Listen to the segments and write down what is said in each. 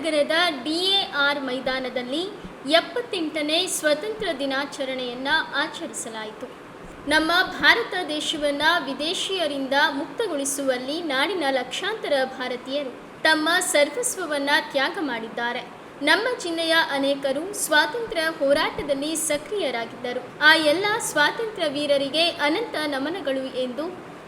ನಗರದ DAR ಮೈದಾನದಲ್ಲಿ 78ನೇ ಸ್ವತಂತ್ರ ದಿನಾಚರಣೆಯನ್ನು ಆಚರಿಸಲಾಯಿತು. ನಮ್ಮ ಭಾರತ ದೇಶವನ್ನು ವಿದೇಶಿಯರಿಂದ ಮುಕ್ತಗೊಳಿಸುವಲ್ಲಿ ನಾಡಿನ ಲಕ್ಷಾಂತರ ಭಾರತೀಯರು ತಮ್ಮ ಸರ್ವಸ್ವವನ್ನು ತ್ಯಾಗ ಮಾಡಿದ್ದಾರೆ. ನಮ್ಮ ಜಿಲ್ಲೆಯ ಅನೇಕರು ಸ್ವಾತಂತ್ರ್ಯ ಹೋರಾಟದಲ್ಲಿ ಸಕ್ರಿಯರಾಗಿದ್ದರು. ಆ ಎಲ್ಲ ಸ್ವಾತಂತ್ರ್ಯ ವೀರರಿಗೆ ಅನಂತ ನಮನಗಳು ಎಂದು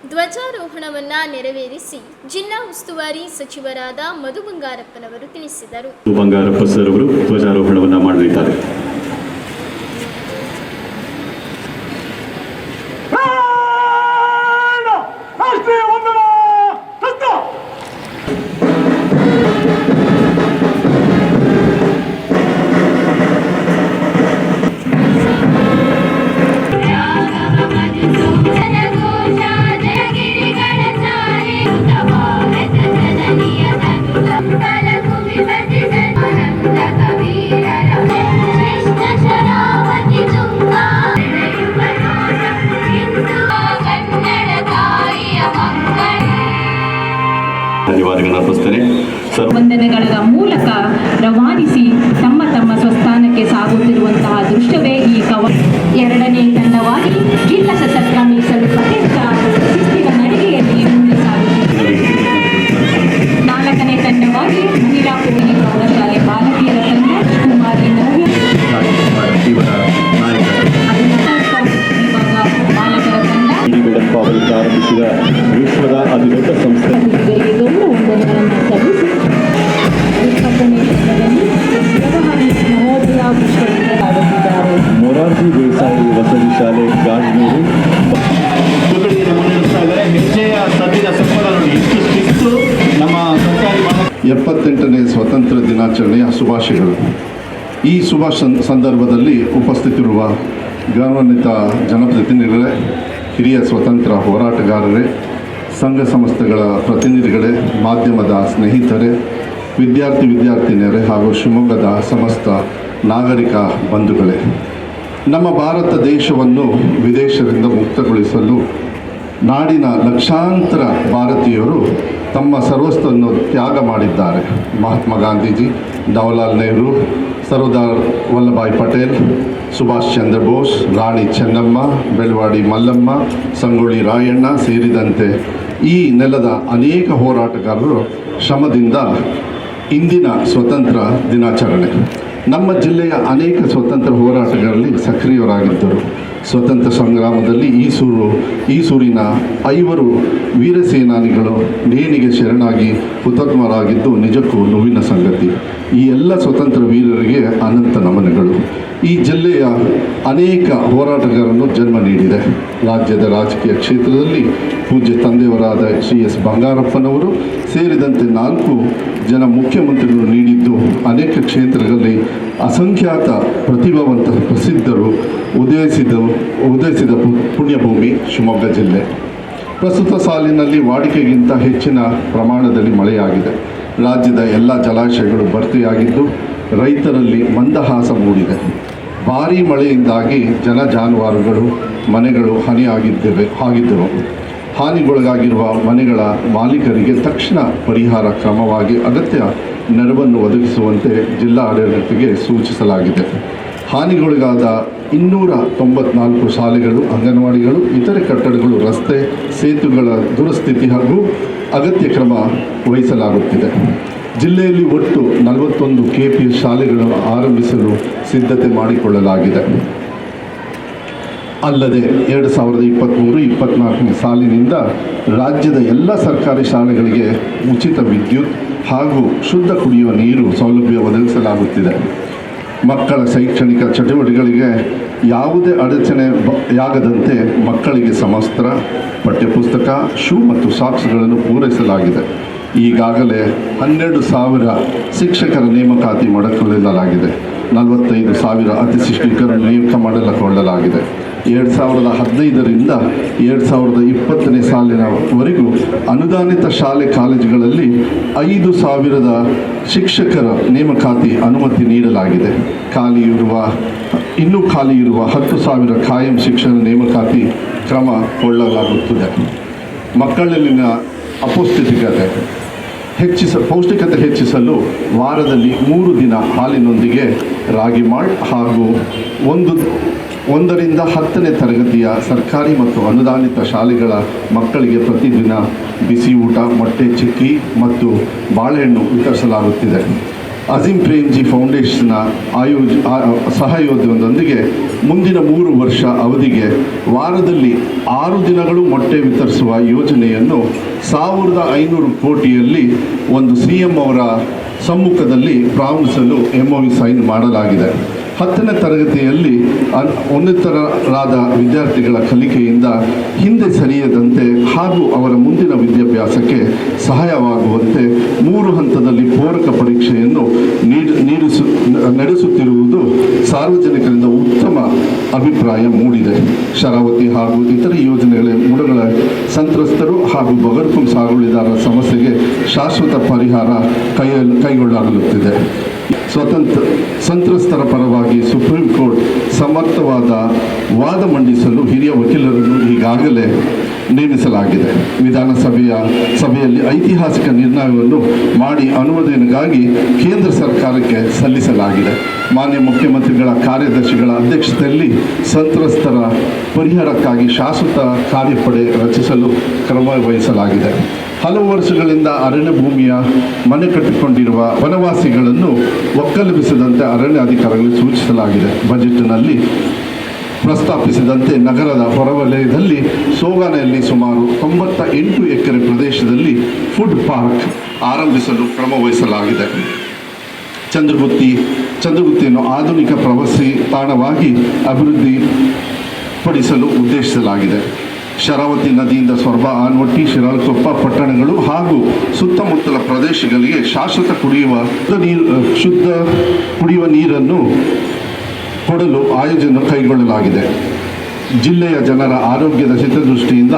ಧ್ವಜಾರೋಹಣವನ್ನು ನೆರವೇರಿಸಿ ಜಿಲ್ಲಾ ಉಸ್ತುವಾರಿ ಸಚಿವರಾದ ಮಧು ಬಂಗಾರಪ್ಪನವರು ತಿಳಿಸಿದರು. ಬಂಗಾರಪ್ಪ ಸರ್ ಅವರು ಧ್ವಜಾರೋಹಣವನ್ನು ಮಾಡಲಿದ್ದಾರೆ. ವಂದನೆಗಳ ಮೂಲಕ ರವಾನಿಸಿ ತಮ್ಮ ತಮ್ಮ ಸ್ವಸ್ಥಾನಕ್ಕೆ ಸಾಗುತ್ತಿರುವಂತಹ ದೃಶ್ಯವೇ ಈ ಎರಡನೇ ತಂಡವಾಗಿ ಜಿಲ್ಲಾ ಸಶಸ್ತ್ರ ಮೀಸಲು ಪಡೆದ ಶಿಸ್ತಿನ ನಡಿಗೆಯಲ್ಲಿ ಮುಂದೆ ಸಾಗುತ್ತಿದೆ. ನಾಲ್ಕನೇ ತಂಡವಾಗಿ ಮಹಿಳಾ ಕೋಳಿ ಪ್ರೌಢಶಾಲೆ ಬಾಲಕಿಯರ ತಂಡ ಕುಮಾರಿ ನವ್ಯ ವಿಭಾಗ ಬಾಲಕರ ತಂಡ ಪ್ರಾರಂಭಿಸಿದ ವಿಶ್ವದ ಅತಿದೊಡ್ಡ ಸಂಸ್ಥೆ ವಂದನೆಗಳನ್ನು ಸಲ್ಲಿಸಿ ಮೊರಾರ್ಜಿ ದೇಸಾಯಿ ವಸತಿ ಶಾಲೆ ಗಾಜನೂರು ತುಕಡಿಯನ್ನು ಮುನ್ನಡೆಸ್ತಾ ಇದ್ದಾರೆ. ಹೆಜ್ಜೆಯ ಸದ್ಯದ ಸಂಬಳ ನೋಡಿ ಎಷ್ಟು ಶಿಸ್ತು ನಮ್ಮ ಸರ್ಕಾರಿ 78ನೇ ಸ್ವತಂತ್ರ ದಿನಾಚರಣೆಯ ಶುಭಾಶಯಗಳು. ಈ ಶುಭ ಸಂದರ್ಭದಲ್ಲಿ ಉಪಸ್ಥಿತಿರುವ ಗೌರವಾನ್ವಿತ ಜನಪ್ರತಿನಿಧಿಗಳೇ, ಹಿರಿಯ ಸ್ವತಂತ್ರ ಹೋರಾಟಗಾರರೇ, ಸಂಘ ಸಂಸ್ಥೆಗಳ ಪ್ರತಿನಿಧಿಗಳೇ, ಮಾಧ್ಯಮದ ಸ್ನೇಹಿತರೇ, ವಿದ್ಯಾರ್ಥಿನಿಯರೇ ಹಾಗೂ ಶಿವಮೊಗ್ಗದ ಸಮಸ್ತ ನಾಗರಿಕ ಬಂಧುಗಳೇ, ನಮ್ಮ ಭಾರತ ದೇಶವನ್ನು ವಿದೇಶದಿಂದ ಮುಕ್ತಗೊಳಿಸಲು ನಾಡಿನ ಲಕ್ಷಾಂತರ ಭಾರತೀಯರು ತಮ್ಮ ಸರ್ವಸ್ವವನ್ನು ತ್ಯಾಗ ಮಾಡಿದ್ದಾರೆ. ಮಹಾತ್ಮ ಗಾಂಧೀಜಿ, ಜವಾಹರ್ಲಾಲ್ ನೆಹರು, ಸರ್ದಾರ್ ವಲ್ಲಭಾಯ್ ಪಟೇಲ್, ಸುಭಾಷ್ ಚಂದ್ರ ಬೋಸ್, ರಾಣಿ ಚೆನ್ನಮ್ಮ, ಬೆಳವಾಡಿ ಮಲ್ಲಮ್ಮ, ಸಂಗೊಳ್ಳಿ ರಾಯಣ್ಣ ಸೇರಿದಂತೆ ಈ ನೆಲದ ಅನೇಕ ಹೋರಾಟಗಾರರು ಶ್ರಮದಿಂದ ಇಂದಿನ ಸ್ವತಂತ್ರ ದಿನಾಚರಣೆ. ನಮ್ಮ ಜಿಲ್ಲೆಯ ಅನೇಕ ಸ್ವತಂತ್ರ ಹೋರಾಟಗಾರರಲ್ಲಿ ಸಕ್ರಿಯರಾಗಿದ್ದರು. ಸ್ವತಂತ್ರ ಸಂಗ್ರಾಮದಲ್ಲಿ ಈ ಸೂರಿನ 5 ವೀರ ಸೇನಾನಿಗಳು ನೇಣಿಗೆ ಶರಣಾಗಿ ಹುತಾತ್ಮರಾಗಿದ್ದು ನಿಜಕ್ಕೂ ನೋವಿನ ಸಂಗತಿ. ಈ ಎಲ್ಲ ಸ್ವತಂತ್ರ ವೀರರಿಗೆ ಅನಂತ ನಮನಗಳು. ಈ ಜಿಲ್ಲೆಯ ಅನೇಕ ಹೋರಾಟಗಾರರನ್ನು ಜನ್ಮ ನೀಡಿದೆ. ರಾಜ್ಯದ ರಾಜಕೀಯ ಕ್ಷೇತ್ರದಲ್ಲಿ ಪೂಜ್ಯ ತಂದೆಯವರಾದ ಶ್ರೀ ಎಸ್ ಬಂಗಾರಪ್ಪನವರು ಸೇರಿದಂತೆ 4 ಜನ ಮುಖ್ಯಮಂತ್ರಿಗಳು ನೀಡಿದ್ದು ಅನೇಕ ಕ್ಷೇತ್ರಗಳಲ್ಲಿ ಅಸಂಖ್ಯಾತ ಪ್ರತಿಭಾವಂತ ಪ್ರಸಿದ್ಧರು ಉದಯಿಸಿದ ಪುಣ್ಯಭೂಮಿ ಶಿವಮೊಗ್ಗ ಜಿಲ್ಲೆ. ಪ್ರಸ್ತುತ ಸಾಲಿನಲ್ಲಿ ವಾಡಿಕೆಗಿಂತ ಹೆಚ್ಚಿನ ಪ್ರಮಾಣದಲ್ಲಿ ಮಳೆಯಾಗಿದೆ. ರಾಜ್ಯದ ಎಲ್ಲ ಜಲಾಶಯಗಳು ಭರ್ತಿಯಾಗಿದ್ದು ರೈತರಲ್ಲಿ ಮಂದಹಾಸ ಮೂಡಿದೆ. ಭಾರೀ ಮಳೆಯಿಂದಾಗಿ ಜಾನುವಾರುಗಳು ಮನೆಗಳು ಆಗಿದ್ದವು. ಹಾನಿಗೊಳಗಾಗಿರುವ ಮನೆಗಳ ಮಾಲೀಕರಿಗೆ ತಕ್ಷಣ ಪರಿಹಾರ ಕ್ರಮವಾಗಿ ಅಗತ್ಯ ನೆರವನ್ನು ಒದಗಿಸುವಂತೆ ಜಿಲ್ಲಾ ಆಡಳಿತಕ್ಕೆ ಸೂಚಿಸಲಾಗಿದೆ. ಹಾನಿಗೊಳಗಾದ 294 ಶಾಲೆಗಳು, ಅಂಗನವಾಡಿಗಳು, ಇತರೆ ಕಟ್ಟಡಗಳು, ರಸ್ತೆ, ಸೇತುವೆಗಳ ದುರಸ್ಥಿತಿ ಹಾಗೂ ಅಗತ್ಯ ಕ್ರಮ ವಹಿಸಲಾಗುತ್ತಿದೆ. ಜಿಲ್ಲೆಯಲ್ಲಿ ಒಟ್ಟು 41 KPS ಶಾಲೆಗಳನ್ನು ಆರಂಭಿಸಲು ಸಿದ್ಧತೆ ಮಾಡಿಕೊಳ್ಳಲಾಗಿದೆ. ಅಲ್ಲದೆ 2023-24 ಸಾಲಿನಿಂದ ರಾಜ್ಯದ ಎಲ್ಲ ಸರ್ಕಾರಿ ಶಾಲೆಗಳಿಗೆ ಉಚಿತ ವಿದ್ಯುತ್ ಹಾಗೂ ಶುದ್ಧ ಕುಡಿಯುವ ನೀರು ಸೌಲಭ್ಯ ಒದಗಿಸಲಾಗುತ್ತಿದೆ. ಮಕ್ಕಳ ಶೈಕ್ಷಣಿಕ ಚಟುವಟಿಕೆಗಳಿಗೆ ಯಾವುದೇ ಅಡಚಣೆಯಾಗದಂತೆ ಮಕ್ಕಳಿಗೆ ಸಮವಸ್ತ್ರ, ಪಠ್ಯಪುಸ್ತಕ, ಶೂ ಮತ್ತು ಸಾಕ್ಸ್ಗಳನ್ನು ಪೂರೈಸಲಾಗಿದೆ. ಈಗಾಗಲೇ 12,000 ಶಿಕ್ಷಕರ ನೇಮಕಾತಿ ಮಾಡಿಕೊಳ್ಳಲಾಗಿದೆ. 45,000 ಅತಿ ಶಿಕ್ಷಕರನ್ನು ನೇಮಕ ಮಾಡಲಾಗಿದೆ. 2015ರಿಂದ 2020ನೇ ಸಾಲಿನವರೆಗೂ ಅನುದಾನಿತ ಶಾಲೆ ಕಾಲೇಜುಗಳಲ್ಲಿ 5,000 ಶಿಕ್ಷಕರ ನೇಮಕಾತಿ ಅನುಮತಿ ನೀಡಲಾಗಿದೆ. ಇನ್ನೂ ಖಾಲಿ ಇರುವ 10,000 ಕಾಯಂ ಶಿಕ್ಷಣ ನೇಮಕಾತಿ ಕ್ರಮ ಕೊಳ್ಳಲಾಗುತ್ತದೆ. ಮಕ್ಕಳಲ್ಲಿನ ಅಪೌಷ್ಟಿಕತೆ ಪೌಷ್ಟಿಕತೆ ಹೆಚ್ಚಿಸಲು ವಾರದಲ್ಲಿ 3 ದಿನ ಹಾಲಿನೊಂದಿಗೆ ರಾಗಿ ಮಾಲ್ಟ್ ಹಾಗೂ 1ರಿಂದ 10ನೇ ತರಗತಿಯ ಸರ್ಕಾರಿ ಮತ್ತು ಅನುದಾನಿತ ಶಾಲೆಗಳ ಮಕ್ಕಳಿಗೆ ಪ್ರತಿದಿನ ಬಿಸಿ ಊಟ, ಮೊಟ್ಟೆ, ಚಿಕ್ಕಿ ಮತ್ತು ಬಾಳೆಹಣ್ಣು ವಿತರಿಸಲಾಗುತ್ತಿದೆ. ಅಜೀಂ ಪ್ರೇಮ್ಜಿ ಫೌಂಡೇಶನ್ನ ಸಹಯೋಗದೊಂದಿಗೆ ಮುಂದಿನ 3 ವರ್ಷ ಅವಧಿಗೆ ವಾರದಲ್ಲಿ 6 ದಿನಗಳು ಮೊಟ್ಟೆ ವಿತರಿಸುವ ಯೋಜನೆಯನ್ನು 1500 ಕೋಟಿಯಲ್ಲಿ ಒಂದು CM ಅವರ ಸಮ್ಮುಖದಲ್ಲಿ ಪ್ರಾರಂಭಿಸಲು MOU ಸೈನ್ ಮಾಡಲಾಗಿದೆ. 10ನೇ ತರಗತಿಯಲ್ಲಿ ಉನ್ನತರಾದ ವಿದ್ಯಾರ್ಥಿಗಳ ಕಲಿಕೆಯಿಂದ ಹಿಂದೆ ಸರಿಯದಂತೆ ಹಾಗೂ ಅವರ ಮುಂದಿನ ವಿದ್ಯಾಭ್ಯಾಸಕ್ಕೆ ಸಹಾಯವಾಗುವಂತೆ 3 ಹಂತದಲ್ಲಿ ಪೂರಕ ಪರೀಕ್ಷೆಯನ್ನು ನಡೆಸುತ್ತಿರುವುದು ಸಾರ್ವಜನಿಕರಿಂದ ಉತ್ತಮ ಅಭಿಪ್ರಾಯ ಮೂಡಿದೆ. ಶರಾವತಿ ಹಾಗೂ ಇತರ ಯೋಜನೆಗಳ ಮುಡಗಳ ಸಂತ್ರಸ್ತರು ಹಾಗೂ ಬಗರ್ಹುಕುಂ ಸಾಗುವಳಿದಾರರ ಸಮಸ್ಯೆಗೆ ಶಾಶ್ವತ ಪರಿಹಾರ ಕೈಗೊಳ್ಳಲಾಗುತ್ತಿದೆ. ಸಂತ್ರಸ್ತರ ಪರವಾಗಿ ಸುಪ್ರೀಂ ಕೋರ್ಟ್ ಸಮರ್ಥವಾದ ವಾದ ಮಂಡಿಸಲು ಹಿರಿಯ ವಕೀಲರನ್ನು ಈಗಾಗಲೇ ನೇಮಿಸಲಾಗಿದೆ. ಸಭೆಯಲ್ಲಿ ಐತಿಹಾಸಿಕ ನಿರ್ಣಯವನ್ನು ಮಾಡಿ ಅನುಮೋದನೆಗಾಗಿ ಕೇಂದ್ರ ಸರ್ಕಾರಕ್ಕೆ ಸಲ್ಲಿಸಲಾಗಿದೆ. ಮಾನ್ಯ ಮುಖ್ಯಮಂತ್ರಿಗಳ ಕಾರ್ಯದರ್ಶಿಗಳ ಅಧ್ಯಕ್ಷತೆಯಲ್ಲಿ ಸಂತ್ರಸ್ತರ ಪರಿಹಾರಕ್ಕಾಗಿ ಶಾಶ್ವತ ಕಾರ್ಯಪಡೆ ರಚಿಸಲು ಕ್ರಮ ವಹಿಸಲಾಗಿದೆ. ಹಲವು ವರ್ಷಗಳಿಂದ ಅರಣ್ಯ ಭೂಮಿಯ ಮನೆ ಕಟ್ಟಿಕೊಂಡಿರುವ ವನವಾಸಿಗಳನ್ನು ಒಕ್ಕಲೆಬ್ಬಿಸದಂತೆ ಅರಣ್ಯ ಅಧಿಕಾರಿಗಳಿಗೆ ಸೂಚಿಸಲಾಗಿದೆ. ಬಜೆಟ್ನಲ್ಲಿ ಪ್ರಸ್ತಾಪಿಸಿದಂತೆ ನಗರದ ಹೊರವಲಯದಲ್ಲಿ ಸೋಗಾನೆಯಲ್ಲಿ ಸುಮಾರು 98 ಎಕರೆ ಪ್ರದೇಶದಲ್ಲಿ ಫುಡ್ ಪಾರ್ಕ್ ಆರಂಭಿಸಲು ಕ್ರಮ ವಹಿಸಲಾಗಿದೆ. ಚಂದ್ರಗುತ್ತಿಯನ್ನು ಆಧುನಿಕ ಪ್ರವಾಸಿ ತಾಣವಾಗಿ ಅಭಿವೃದ್ಧಿಪಡಿಸಲು ಉದ್ದೇಶಿಸಲಾಗಿದೆ. ಶರಾವತಿ ನದಿಯಿಂದ ಸೊರಬ, ಆನವಟ್ಟಿ, ಶಿರಾಳಕೊಪ್ಪ ಪಟ್ಟಣಗಳು ಹಾಗೂ ಸುತ್ತಮುತ್ತಲ ಪ್ರದೇಶಗಳಿಗೆ ಶಾಶ್ವತ ಶುದ್ಧ ಕುಡಿಯುವ ನೀರನ್ನು ಕೊಡಲು ಆಯೋಜನೆ ಕೈಗೊಳ್ಳಲಾಗಿದೆ. ಜಿಲ್ಲೆಯ ಜನರ ಆರೋಗ್ಯದ ಹಿತದೃಷ್ಟಿಯಿಂದ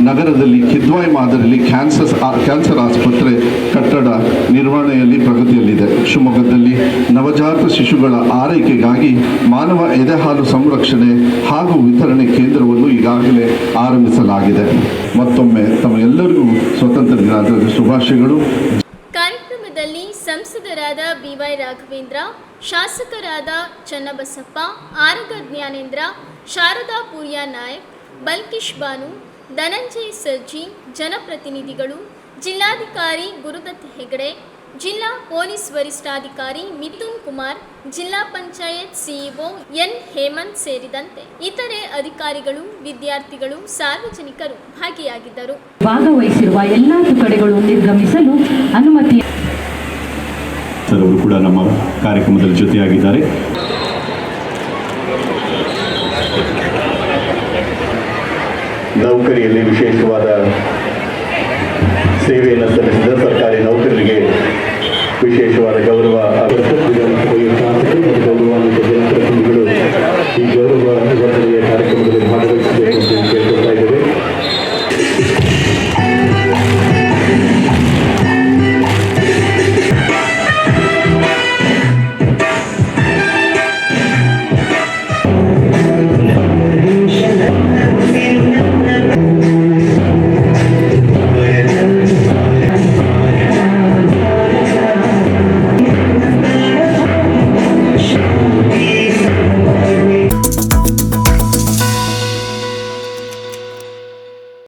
ನಗರದಲ್ಲಿ ಕಿದ್ವಾಯ್ ಮಾದರಿಯಲ್ಲಿ ಕ್ಯಾನ್ಸರ್ ಆಸ್ಪತ್ರೆ ಕಟ್ಟಡ ನಿರ್ವಹಣೆಯಲ್ಲಿ ಪ್ರಗತಿಯಲ್ಲಿದೆ. ಶಿವಮೊಗ್ಗದಲ್ಲಿ ನವಜಾತ ಶಿಶುಗಳ ಆರೈಕೆಗಾಗಿ ಮಾನವ ಎದೆಹಾಲು ಸಂರಕ್ಷಣೆ ಹಾಗೂ ವಿತರಣೆ ಕೇಂದ್ರವನ್ನು ಈಗಾಗಲೇ ಆರಂಭಿಸಲಾಗಿದೆ. ಮತ್ತೊಮ್ಮೆ ತಮಗೆಲ್ಲರಿಗೂ ಸ್ವಾತಂತ್ರ್ಯ ದಿನಾಚರಣೆ ಶುಭಾಶಯಗಳು. ಕಾರ್ಯಕ್ರಮದಲ್ಲಿ ಸಂಸದರಾದ BY ರಾಘವೇಂದ್ರ, ಶಾಸಕರಾದ ಚನ್ನಬಸಪ್ಪ, ಆರಗ ಜ್ಞಾನೇಂದ್ರ, ಶಾರದಾ ಪೂರ್ಯ ನಾಯಕ್, ಬಲ್ಕಿಶ್ ಬಾನು, ಧನಂಜಯ ಸರ್ಜಿ, ಜನಪ್ರತಿನಿಧಿಗಳು, ಜಿಲ್ಲಾಧಿಕಾರಿ ಗುರುದತ್ ಹೆಗಡೆ, ಜಿಲ್ಲಾ ಪೊಲೀಸ್ ವರಿಷ್ಠಾಧಿಕಾರಿ ಮಿಥುನ್ ಕುಮಾರ್, ಜಿಲ್ಲಾ ಪಂಚಾಯತ್ CEO N ಹೇಮಂತ್ ಸೇರಿದಂತೆ ಇತರೆ ಅಧಿಕಾರಿಗಳು, ವಿದ್ಯಾರ್ಥಿಗಳು, ಸಾರ್ವಜನಿಕರು ಭಾಗಿಯಾಗಿದ್ದರು. ಭಾಗವಹಿಸಿರುವ ಎಲ್ಲಾ ತುಕಡಿಗಳು ನಿರ್ಗಮಿಸಲು ಅನುಮತಿ. ಅವರು ಕೂಡ ನಮ್ಮ ಕಾರ್ಯಕ್ರಮದಲ್ಲಿ ಜೊತೆಯಾಗಿದ್ದಾರೆ. ನೌಕರಿಯಲ್ಲಿ ವಿಶೇಷ